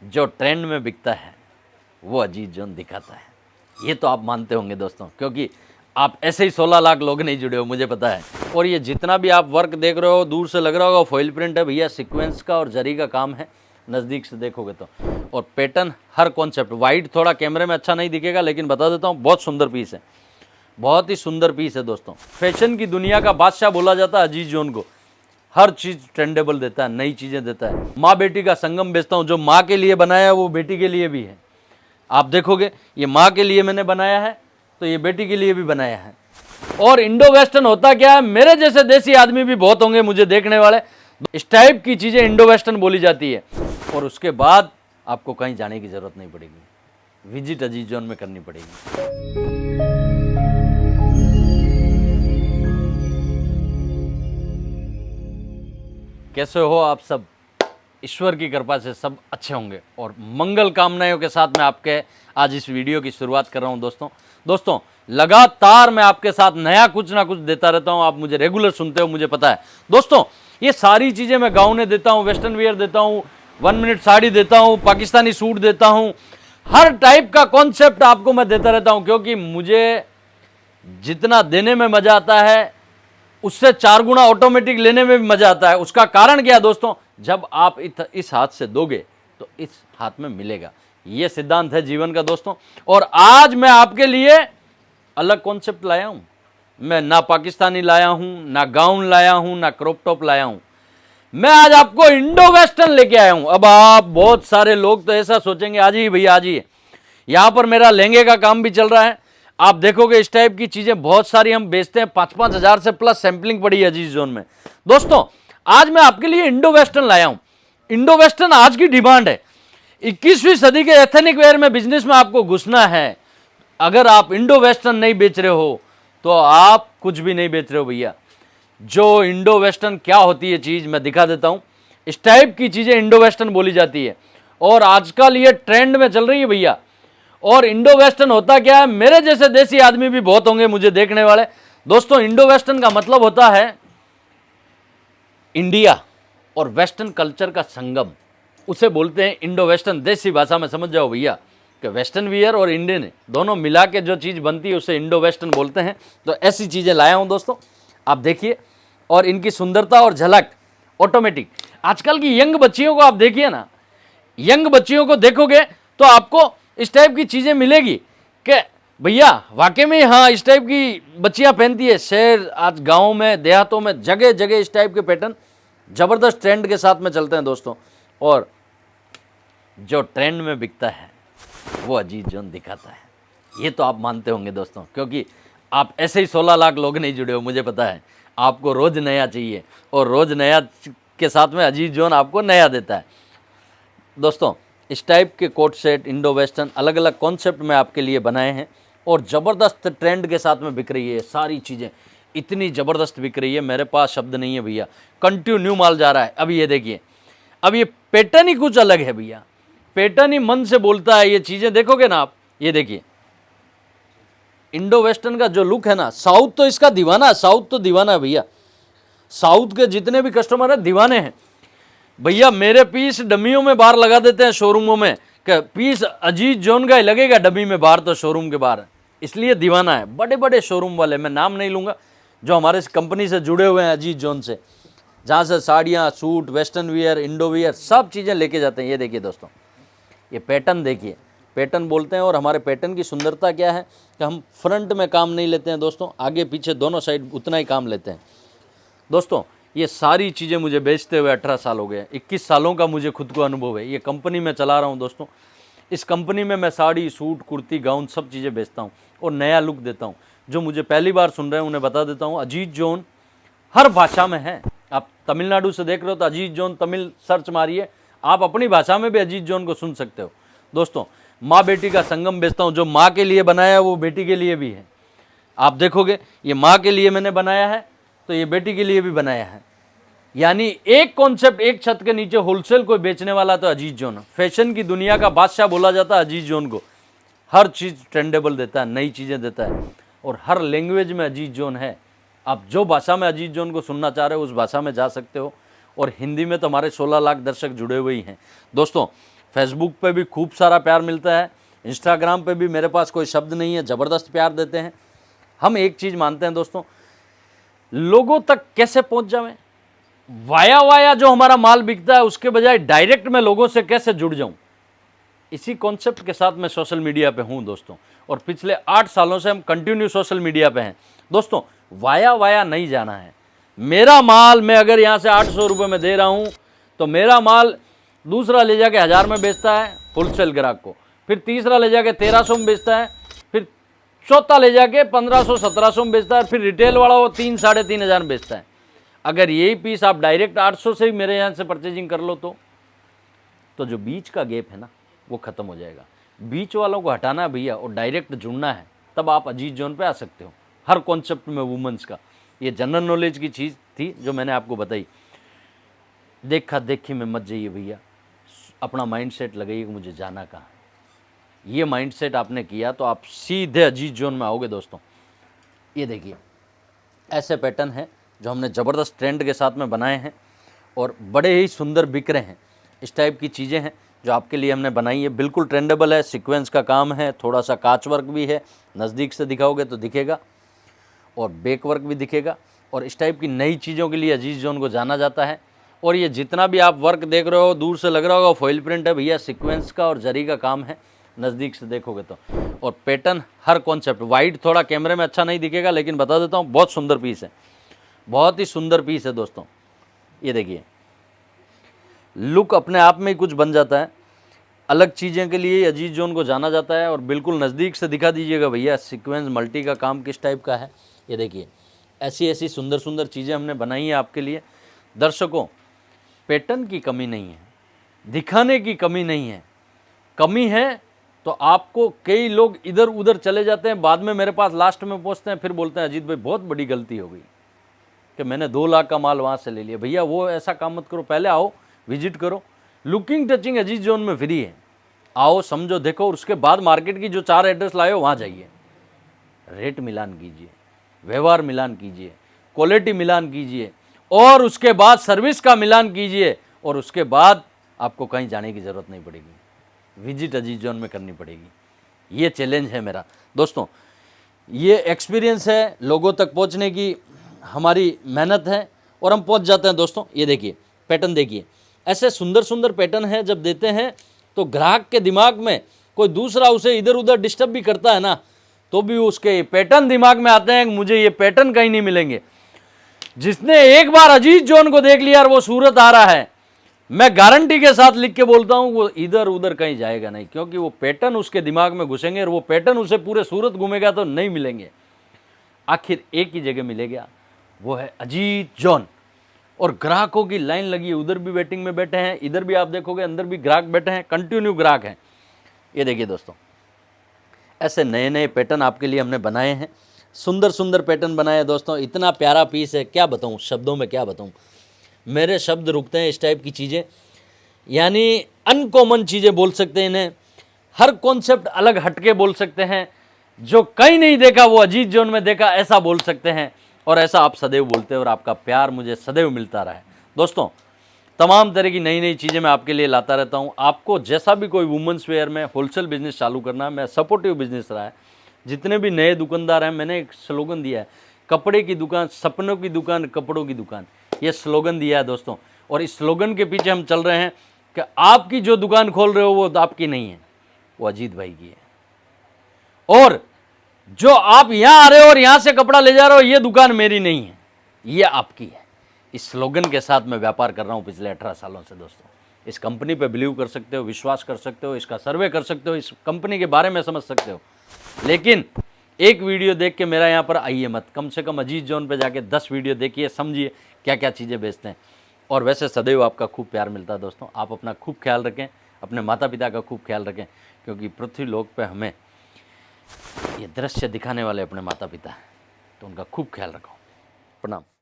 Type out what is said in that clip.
जो ट्रेंड में बिकता है वो अजीज जोन दिखाता है। ये तो आप मानते होंगे दोस्तों, क्योंकि आप ऐसे ही 16 लाख लोग नहीं जुड़े हो, मुझे पता है। और ये जितना भी आप वर्क देख रहे हो, दूर से लग रहा होगा फॉइल प्रिंट है भैया, सीक्वेंस का और जरी का काम है, नज़दीक से देखोगे तो। और पैटर्न, हर कॉन्सेप्ट, वाइट थोड़ा कैमरे में अच्छा नहीं दिखेगा, लेकिन बता देता हूँ बहुत सुंदर पीस है, बहुत ही सुंदर पीस है दोस्तों। फैशन की दुनिया का बादशाह बोला जाता है अजीज जोन को। हर चीज़ ट्रेंडेबल देता है, नई चीज़ें देता है। माँ बेटी का संगम बेचता हूँ, जो माँ के लिए बनाया है वो बेटी के लिए भी है। आप देखोगे ये माँ के लिए मैंने बनाया है, तो ये बेटी के लिए भी बनाया है। और इंडो वेस्टर्न होता क्या है, मेरे जैसे देसी आदमी भी बहुत होंगे मुझे देखने वाले, इस टाइप की चीज़ें इंडो वेस्टर्न बोली जाती है। और उसके बाद आपको कहीं जाने की ज़रूरत नहीं पड़ेगी, विजिट अजीज जोन में करनी पड़ेगी। कैसे हो आप सब? ईश्वर की कृपा से सब अच्छे होंगे और मंगल कामनाओं के साथ मैं आपके आज इस वीडियो की शुरुआत कर रहा हूं दोस्तों लगातार मैं आपके साथ नया कुछ ना कुछ देता रहता हूं। आप मुझे रेगुलर सुनते हो, मुझे पता है दोस्तों। ये सारी चीज़ें मैं गाउने देता हूं, वेस्टर्न वियर देता हूं, 1 मिनट साड़ी देता हूं, पाकिस्तानी सूट देता हूं, हर टाइप का कॉन्सेप्ट आपको मैं देता रहता हूं, क्योंकि मुझे जितना देने में मजा आता है उससे 4 गुना ऑटोमेटिक लेने में भी मजा आता है। उसका कारण क्या है दोस्तों? जब आप इस हाथ से दोगे तो इस हाथ में मिलेगा। यह सिद्धांत है जीवन का दोस्तों। और आज मैं आपके लिए अलग कॉन्सेप्ट लाया हूं। मैं ना पाकिस्तानी लाया हूं, ना गाउन लाया हूं, ना क्रॉप टॉप लाया हूं। मैं आज आपको इंडो वेस्टर्न लेके आया हूं। अब आप बहुत सारे लोग तो ऐसा सोचेंगे आज ही भैया आज ही, यहां पर मेरा लहंगे का काम भी चल रहा है। आप देखोगे इस टाइप की चीजें बहुत सारी हम बेचते हैं, 5-5 हजार से प्लस सैंपलिंग पड़ी है अजीज जोन में। दोस्तों आज मैं आपके लिए इंडो वेस्टर्न लाया हूं। इंडो वेस्टर्न आज की डिमांड है। 21वीं सदी के एथनिक वेयर में बिजनेस में आपको घुसना है। अगर आप इंडो वेस्टर्न नहीं बेच रहे हो तो आप कुछ भी नहीं बेच रहे हो भैया। जो इंडो वेस्टर्न क्या होती है चीज मैं दिखा देता हूं। इस टाइप की चीजें इंडो वेस्टर्न बोली जाती है और आजकल ये ट्रेंड में चल रही है भैया। और इंडो वेस्टर्न होता क्या है, मेरे जैसे देसी आदमी भी बहुत होंगे मुझे देखने वाले दोस्तों। इंडो वेस्टर्न का मतलब होता है इंडिया और वेस्टर्न कल्चर का संगम, उसे बोलते हैं इंडो वेस्टर्न। देसी भाषा में समझ जाओ भैया कि वेस्टर्न वियर और इंडियन दोनों मिला के जो चीज़ बनती है उसे इंडो वेस्टर्न बोलते हैं। तो ऐसी चीज़ें लाया हूं दोस्तों, आप देखिए। और इनकी सुंदरता और झलक ऑटोमेटिक। आजकल की यंग बच्चियों को आप देखिए ना, यंग बच्चियों को देखोगे तो आपको इस टाइप की चीज़ें मिलेगी कि भैया वाकई में हाँ इस टाइप की बच्चियां पहनती है। शहर आज गाँव में, देहातों में, जगह जगह इस टाइप के पैटर्न ज़बरदस्त ट्रेंड के साथ में चलते हैं दोस्तों। और जो ट्रेंड में बिकता है वो अजीज जोन दिखाता है। ये तो आप मानते होंगे दोस्तों, क्योंकि आप ऐसे ही 16 लाख लोग नहीं जुड़े हो, मुझे पता है। आपको रोज़ नया चाहिए और रोज़ नया के साथ में अजीज जोन आपको नया देता है दोस्तों। इस टाइप के कोट सेट इंडो वेस्टर्न अलग अलग कॉन्सेप्ट में आपके लिए बनाए हैं और ज़बरदस्त ट्रेंड के साथ में बिक रही है। सारी चीज़ें इतनी ज़बरदस्त बिक रही है, मेरे पास शब्द नहीं है भैया। कंटिन्यू माल जा रहा है। अभी ये देखिए, अब ये पैटर्न ही कुछ अलग है भैया। पैटर्न ही मन से बोलता है। ये चीज़ें देखोगे ना आप, ये देखिए इंडो वेस्टर्न का जो लुक है ना, साउथ तो इसका दीवाना है, साउथ तो दीवाना है भैया। साउथ के जितने भी कस्टमर हैं दीवाने हैं भैया। मेरे पीस डमियों में बाहर लगा देते हैं शोरूमों में कि पीस अजीज जोन का ही लगेगा डमी में बाहर, तो शोरूम के बाहर, इसलिए दीवाना है। बड़े बड़े शोरूम वाले, मैं नाम नहीं लूँगा, जो हमारे इस कंपनी से जुड़े हुए हैं अजीज जोन से, जहाँ से साड़ियाँ, suit, western wear, Indo wear सब चीज़ें लेके जाते हैं। ये देखिए दोस्तों, ये पैटर्न देखिए, पैटर्न बोलते हैं। और हमारे पैटर्न की सुंदरता क्या है कि हम फ्रंट में काम नहीं लेते हैं दोस्तों, आगे पीछे दोनों साइड उतना ही काम लेते हैं दोस्तों। ये सारी चीज़ें मुझे बेचते हुए 18 साल हो गए। 21 सालों का मुझे खुद को अनुभव है। ये कंपनी मैं चला रहा हूँ दोस्तों। इस कंपनी में मैं साड़ी, सूट, कुर्ती, गाउन सब चीज़ें बेचता हूँ और नया लुक देता हूँ। जो मुझे पहली बार सुन रहे हैं उन्हें बता देता हूँ, अजीज जोन हर भाषा में है। आप तमिलनाडु से देख रहे हो तो अजीज जोन तमिल सर्च मारिए, आप अपनी भाषा में भी अजीज जोन को सुन सकते हो दोस्तों। माँ बेटी का संगम बेचता हूँ। जो माँ के लिए बनाया है वो बेटी के लिए भी है। आप देखोगे ये माँ के लिए मैंने बनाया है तो ये बेटी के लिए भी बनाया है। यानी एक कॉन्सेप्ट एक छत के नीचे होलसेल कोई बेचने वाला तो अजीज जोन। फैशन की दुनिया का बादशाह बोला जाता है अजीज जोन को। हर चीज़ ट्रेंडेबल देता है, नई चीज़ें देता है और हर लैंग्वेज में अजीज जोन है। आप जो भाषा में अजीज जोन को सुनना चाह रहे हो उस भाषा में जा सकते हो। और हिंदी में तो हमारे 16 लाख दर्शक जुड़े हुए ही हैं दोस्तों। फेसबुक पे भी खूब सारा प्यार मिलता है, इंस्टाग्राम पे भी मेरे पास कोई शब्द नहीं है, ज़बरदस्त प्यार देते हैं। हम एक चीज़ मानते हैं दोस्तों, लोगों तक कैसे पहुंच जाएं, वाया वाया जो हमारा माल बिकता है उसके बजाय डायरेक्ट मैं लोगों से कैसे जुड़ जाऊं, इसी कॉन्सेप्ट के साथ मैं सोशल मीडिया पे हूं दोस्तों। और पिछले 8 सालों से हम कंटिन्यू सोशल मीडिया पे हैं दोस्तों। वाया वाया नहीं जाना है। मेरा माल मैं अगर यहाँ से 800 रुपये में दे रहा हूँ तो मेरा माल दूसरा ले जाके 1000 में बेचता है होलसेल ग्राहक को, फिर तीसरा ले जाके 1300 में बेचता है, फिर चौथा ले जाके 1500-1700 में बेचता है, फिर रिटेल वाला वो 3-3,500 में बेचता है। अगर यही पीस आप डायरेक्ट 800 से ही मेरे यहाँ से परचेजिंग कर लो तो जो बीच का गैप है ना वो ख़त्म हो जाएगा। बीच वालों को हटाना है भैया और डायरेक्ट जुड़ना है, तब आप अजीज जोन पे आ सकते हो। हर कॉन्सेप्ट में वुमेंस का, ये जनरल नॉलेज की चीज़ थी जो मैंने आपको बताई। देखा देखी में मत जाइए भैया, अपना माइंडसेट लगाइए कि मुझे जाना कहाँ है। ये माइंडसेट आपने किया तो आप सीधे अजीज जोन में आओगे दोस्तों। ये देखिए ऐसे पैटर्न हैं जो हमने ज़बरदस्त ट्रेंड के साथ में बनाए हैं और बड़े ही सुंदर बिक रहे हैं। इस टाइप की चीज़ें हैं जो आपके लिए हमने बनाई है, बिल्कुल ट्रेंडेबल है, सीक्वेंस का काम है, थोड़ा सा काच वर्क भी है, नज़दीक से दिखाओगे तो दिखेगा और बेक वर्क भी दिखेगा। और इस टाइप की नई चीज़ों के लिए अजीज जोन को जाना जाता है। और ये जितना भी आप वर्क देख रहे हो दूर से लग रहा होगा फॉइल प्रिंट है भैया, सीक्वेंस का और जरी का काम है, नज़दीक से देखोगे तो। और पैटर्न हर कॉन्सेप्ट, वाइट थोड़ा कैमरे में अच्छा नहीं दिखेगा लेकिन बता देता हूँ बहुत सुंदर पीस है, बहुत ही सुंदर पीस है दोस्तों। ये देखिए लुक अपने आप में ही कुछ बन जाता है। अलग चीज़ें के लिए अजीज जोन को जाना जाता है। और बिल्कुल नज़दीक से दिखा दीजिएगा भैया सीक्वेंस मल्टी का काम किस टाइप का है। ये देखिए ऐसी ऐसी सुंदर सुंदर चीज़ें हमने बनाई हैं आपके लिए। दर्शकों पैटर्न की कमी नहीं है, दिखाने की कमी नहीं है, कमी है तो आपको कई लोग इधर उधर चले जाते हैं, बाद में मेरे पास लास्ट में पहुंचते हैं, फिर बोलते हैं अजीत भाई बहुत बड़ी गलती हो गई कि मैंने 2 लाख का माल वहाँ से ले लिया। भैया वो ऐसा काम मत करो, पहले आओ विजिट करो, लुकिंग टचिंग अजीज जोन में फ्री है, आओ समझो देखो, उसके बाद मार्केट की जो 4 एड्रेस लाए हो वहाँ जाइए, रेट मिलान कीजिए, व्यवहार मिलान कीजिए, क्वालिटी मिलान कीजिए और उसके बाद सर्विस का मिलान कीजिए और उसके बाद आपको कहीं जाने की ज़रूरत नहीं पड़ेगी, विजिट अजीज जोन में करनी पड़ेगी। ये चैलेंज है मेरा दोस्तों, ये एक्सपीरियंस है, लोगों तक पहुंचने की हमारी मेहनत है और हम पहुंच जाते हैं दोस्तों। ये देखिए पैटर्न देखिए, ऐसे सुंदर सुंदर पैटर्न है, जब देते हैं तो ग्राहक के दिमाग में कोई दूसरा उसे इधर उधर डिस्टर्ब भी करता है ना, तो भी उसके पैटर्न दिमाग में आते हैं कि मुझे ये पैटर्न कहीं नहीं मिलेंगे। जिसने एक बार अजीज जोन को देख लिया और वो सूरत आ रहा है, मैं गारंटी के साथ लिख के बोलता हूं वो इधर उधर कहीं जाएगा नहीं, क्योंकि वो पैटर्न उसके दिमाग में घुसेंगे और वो पैटर्न उसे पूरे सूरत घूमेगा तो नहीं मिलेंगे। आखिर एक ही जगह मिलेगा, वो है अजीज जोन। और ग्राहकों की लाइन लगी है, उधर भी वेटिंग में बैठे हैं, इधर भी आप देखोगे अंदर भी ग्राहक बैठे हैं, कंटिन्यू ग्राहक हैं। ये देखिए दोस्तों ऐसे नए नए पैटर्न आपके लिए हमने बनाए हैं, सुंदर सुंदर पैटर्न बनाए हैं दोस्तों। इतना प्यारा पीस है, क्या बताऊं, शब्दों में क्या बताऊं, मेरे शब्द रुकते हैं। इस टाइप की चीज़ें यानी अनकॉमन चीज़ें बोल सकते हैं इन्हें, हर कॉन्सेप्ट अलग हटके बोल सकते हैं, जो कहीं नहीं देखा वो अजीज जोन में देखा ऐसा बोल सकते हैं। और ऐसा आप सदैव बोलते हैं और आपका प्यार मुझे सदैव मिलता रहा है दोस्तों। तमाम तरह की नई नई चीज़ें मैं आपके लिए लाता रहता हूं। आपको जैसा भी कोई वुमेंस वेयर में होलसेल बिजनेस चालू करना है, मैं सपोर्टिव बिजनेस रहा है। जितने भी नए दुकानदार हैं, मैंने एक स्लोगन दिया है, कपड़े की दुकान, सपनों की दुकान, कपड़ों की दुकान, ये स्लोगन दिया है दोस्तों। और इस स्लोगन के पीछे हम चल रहे हैं कि आपकी जो दुकान खोल रहे हो वो आपकी नहीं है, वो अजीत भाई की है। और जो आप यहां आ रहे हो और यहां से कपड़ा ले जा रहे हो, ये दुकान मेरी नहीं है, ये आपकी है। इस स्लोगन के साथ मैं व्यापार कर रहा हूं पिछले 18 सालों से दोस्तों। इस कंपनी पे बिलीव कर सकते हो, विश्वास कर सकते हो, इसका सर्वे कर सकते हो, इस कंपनी के बारे में समझ सकते हो, लेकिन एक वीडियो देख के मेरा यहाँ पर आइए मत। कम से कम अजीज जोन पे जाके 10 वीडियो देखिए, समझिए क्या क्या चीज़ें बेचते हैं। और वैसे सदैव आपका खूब प्यार मिलता है दोस्तों। आप अपना खूब ख्याल रखें, अपने माता पिता का खूब ख्याल रखें, क्योंकि पृथ्वी लोक पे हमें ये दृश्य दिखाने वाले अपने माता पिता हैं, तो उनका खूब ख्याल रखो। प्रणाम।